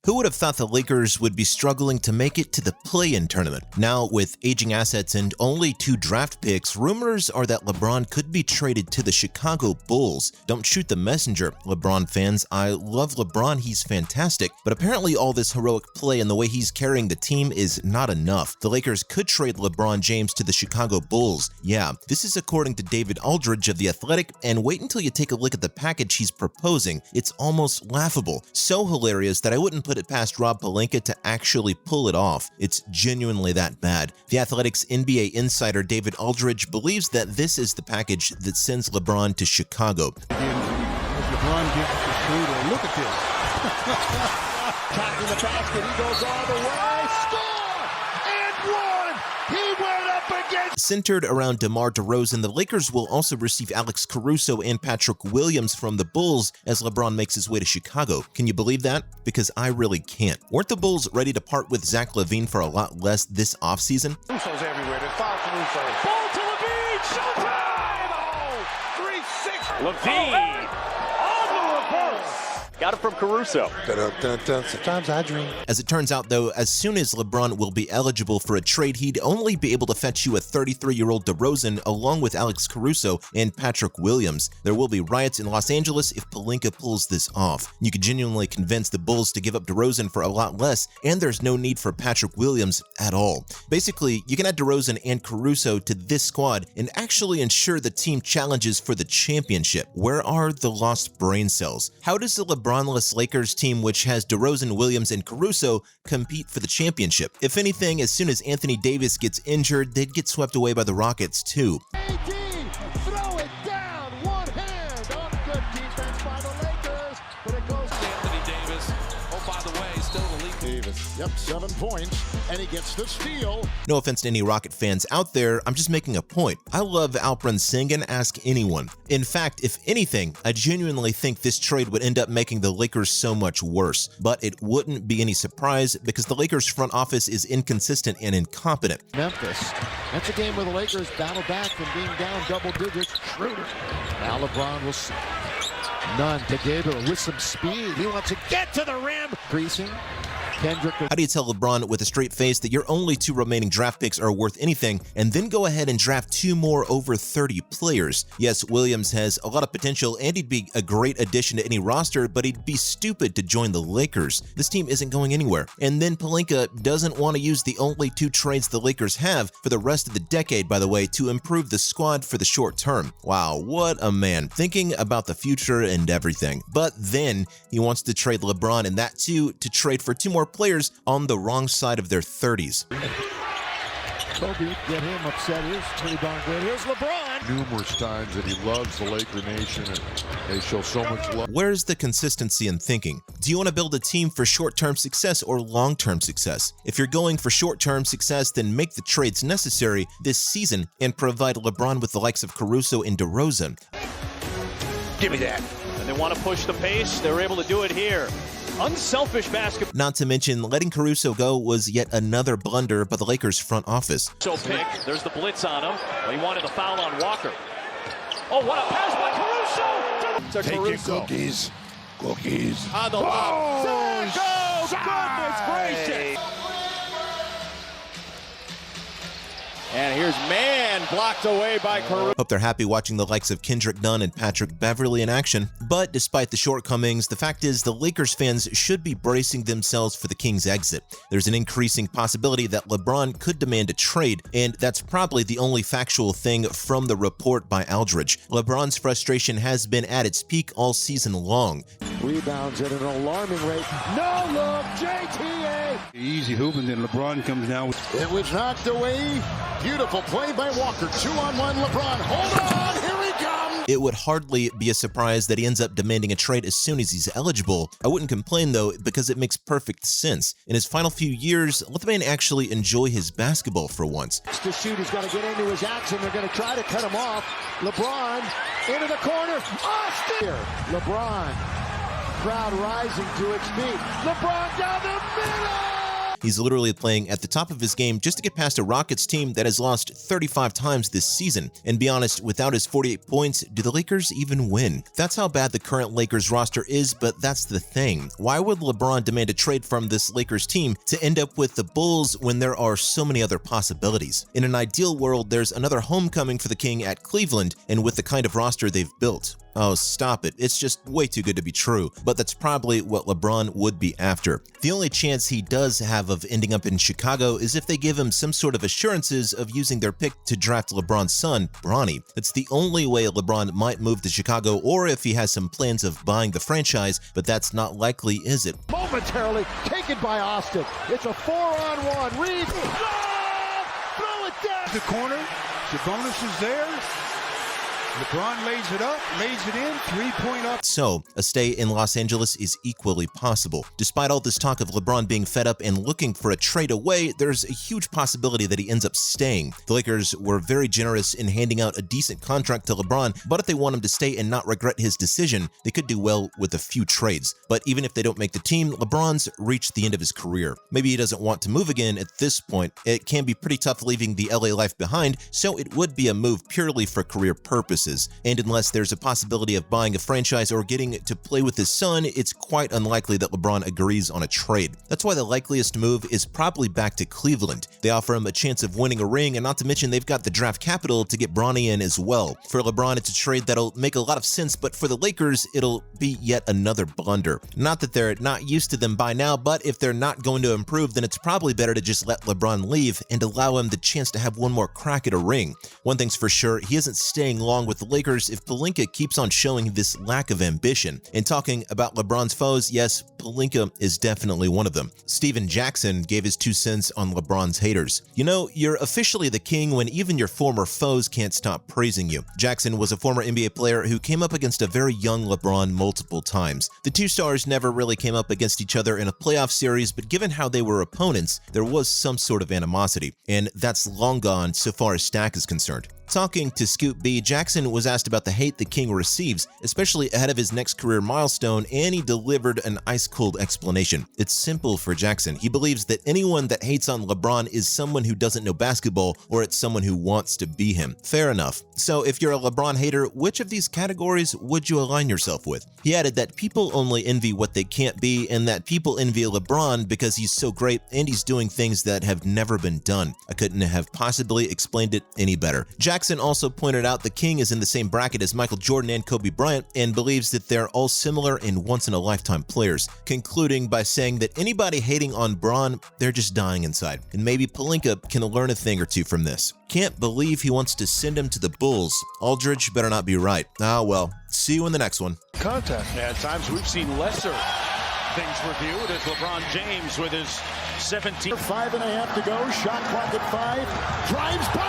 Who would have thought the Lakers would be struggling to make it to the play-in tournament? Now, with aging assets and only 2 draft picks, rumors are that LeBron could be traded to the Chicago Bulls. Don't shoot the messenger, LeBron fans. I love LeBron, he's fantastic, but apparently all this heroic play and the way he's carrying the team is not enough. The Lakers could trade LeBron James to the Chicago Bulls. Yeah, this is according to David Aldridge of The Athletic, and wait until you take a look at the package he's proposing. It's almost laughable. So hilarious that I wouldn't put it past Rob Pelinka to actually pull it off. It's genuinely that bad. The Athletic's NBA insider David Aldridge believes that this is the package that sends LeBron to Chicago. LeBron gets the shooter. Look at this. Tracking the basket, he goes all the way. Score! And one! He went up against. Centered around DeMar DeRozan, the Lakers will also receive Alex Caruso and Patrick Williams from the Bulls as LeBron makes his way to Chicago. Can you believe that? Because I really can't. Weren't the Bulls ready to part with Zach LaVine for a lot less this offseason? Caruso's everywhere. They foul Caruso. Ball to LaVine. Showtime! Oh, 3-6. LaVine on the reverse. Got it from Caruso. Sometimes I dream. As it turns out, though, as soon as LeBron will be eligible for a trade, he'd only be able to fetch you a 33-year-old DeRozan along with Alex Caruso and Patrick Williams. There will be riots in Los Angeles if Pelinka pulls this off. You could genuinely convince the Bulls to give up DeRozan for a lot less, and there's no need for Patrick Williams at all. Basically, you can add DeRozan and Caruso to this squad and actually ensure the team challenges for the championship. Where are the lost brain cells? How does the LeBron-less Lakers team, which has DeRozan, Williams, and Caruso, compete for the championship? If anything, as soon as Anthony Davis gets injured, they'd get swept away by the Rockets too. AD, throw it down, one hand. Oh, good defense by the Lakers, but it goes to Anthony Davis. Oh, by the way, still the lead. Davis. Yep, 7 points, and he gets the steal. No offense to any Rocket fans out there, I'm just making a point. I love Alperen Sengun, ask anyone. In fact, if anything, I genuinely think this trade would end up making the Lakers so much worse. But it wouldn't be any surprise because the Lakers front office is inconsistent and incompetent. Memphis. That's a game where the Lakers battle back from being down double digits. Schroeder. Now LeBron will see. None to Gabriel with some speed. He wants to get to the rim. Creasing. Kendrick. How do you tell LeBron with a straight face that your only 2 remaining draft picks are worth anything and then go ahead and draft 2 more over 30 players? Yes, Williams has a lot of potential and he'd be a great addition to any roster, but he'd be stupid to join the Lakers. This team isn't going anywhere. And then Pelinka doesn't want to use the only 2 trades the Lakers have for the rest of the decade, by the way, to improve the squad for the short term. Wow, what a man, thinking about the future and everything. But then he wants to trade LeBron, and that too to trade for 2 more players on the wrong side of their 30s. Kobe, get him upset. He's pretty darn good. Here's LeBron. Numerous times that he loves the Laker Nation and they show so much love. Where's the consistency in thinking? Do you want to build a team for short-term success or long-term success? If you're going for short-term success, then make the trades necessary this season and provide LeBron with the likes of Caruso and DeRozan. Give me that. And they want to push the pace. They're able to do it here. Unselfish basketball. Not to mention, letting Caruso go was yet another blunder by the Lakers front office. So pick. There's the blitz on him. He wanted the foul on Walker. Oh, what a pass by Caruso! To Take Caruso. your cookies. Cookies. On the lob. Oh, goodness gracious! And here's man blocked away by Caruso. Hope they're happy watching the likes of Kendrick Nunn and Patrick Beverley in action. But despite the shortcomings, the fact is the Lakers fans should be bracing themselves for the Kings' exit. There's an increasing possibility that LeBron could demand a trade, and that's probably the only factual thing from the report by Aldridge. LeBron's frustration has been at its peak all season long. Rebounds at an alarming rate. No look, JTA. Easy hooping, then LeBron comes down. It was knocked away. Beautiful play by Walker. 2-on-1 LeBron. Hold on, here he comes. It would hardly be a surprise that he ends up demanding a trade as soon as he's eligible. I wouldn't complain though, because it makes perfect sense. In his final few years, let the man actually enjoy his basketball for once. To shoot, he's got to get into his action. They're going to try to cut him off. LeBron into the corner. Austin. LeBron. Crowd rising to its feet. LeBron down the middle. He's literally playing at the top of his game just to get past a Rockets team that has lost 35 times this season. And be honest, without his 48 points, do the Lakers even win? That's how bad the current Lakers roster is, but that's the thing. Why would LeBron demand a trade from this Lakers team to end up with the Bulls when there are so many other possibilities? In an ideal world, there's another homecoming for the King at Cleveland, and with the kind of roster they've built. Oh, stop it. It's just way too good to be true. But that's probably what LeBron would be after. The only chance he does have of ending up in Chicago is if they give him some sort of assurances of using their pick to draft LeBron's son, Bronny. That's the only way LeBron might move to Chicago, or if he has some plans of buying the franchise, but that's not likely, is it? Momentarily taken by Austin. It's a 4-on-1. Reed. Throw it down. The corner. Sabonis is there. LeBron lays it up, lays it in, three-point up. So, a stay in Los Angeles is equally possible. Despite all this talk of LeBron being fed up and looking for a trade away, there's a huge possibility that he ends up staying. The Lakers were very generous in handing out a decent contract to LeBron, but if they want him to stay and not regret his decision, they could do well with a few trades. But even if they don't make the team, LeBron's reached the end of his career. Maybe he doesn't want to move again at this point. It can be pretty tough leaving the LA life behind, so it would be a move purely for career purposes. And unless there's a possibility of buying a franchise or getting to play with his son, it's quite unlikely that LeBron agrees on a trade. That's why the likeliest move is probably back to Cleveland. They offer him a chance of winning a ring, and not to mention they've got the draft capital to get Bronny in as well. For LeBron, it's a trade that'll make a lot of sense, but for the Lakers, it'll be yet another blunder. Not that they're not used to them by now, but if they're not going to improve, then it's probably better to just let LeBron leave and allow him the chance to have one more crack at a ring. One thing's for sure, he isn't staying long with the Lakers if Pelinka keeps on showing this lack of ambition. And talking about LeBron's foes, yes, Pelinka is definitely one of them. Steven Jackson gave his 2 cents on LeBron's haters. You know, you're officially the king when even your former foes can't stop praising you. Jackson was a former NBA player who came up against a very young LeBron multiple times. The two stars never really came up against each other in a playoff series, but given how they were opponents, there was some sort of animosity, and that's long gone so far as Stack is concerned. Talking to Scoop B, Jackson was asked about the hate the King receives, especially ahead of his next career milestone, and he delivered an ice-cold explanation. It's simple for Jackson. He believes that anyone that hates on LeBron is someone who doesn't know basketball, or it's someone who wants to be him. Fair enough. So if you're a LeBron hater, which of these categories would you align yourself with? He added that people only envy what they can't be, and that people envy LeBron because he's so great and he's doing things that have never been done. I couldn't have possibly explained it any better. Jackson also pointed out the King is in the same bracket as Michael Jordan and Kobe Bryant and believes that they're all similar and once-in-a-lifetime players, concluding by saying that anybody hating on Bron, they're just dying inside. And maybe Pelinka can learn a thing or two from this. Can't believe he wants to send him to the Bulls. Aldridge better not be right. Ah well, see you in the next one. Contest. Yeah, at times we've seen lesser things reviewed as LeBron James with his 17. 5.5 to go, shot clock at 5, drives by.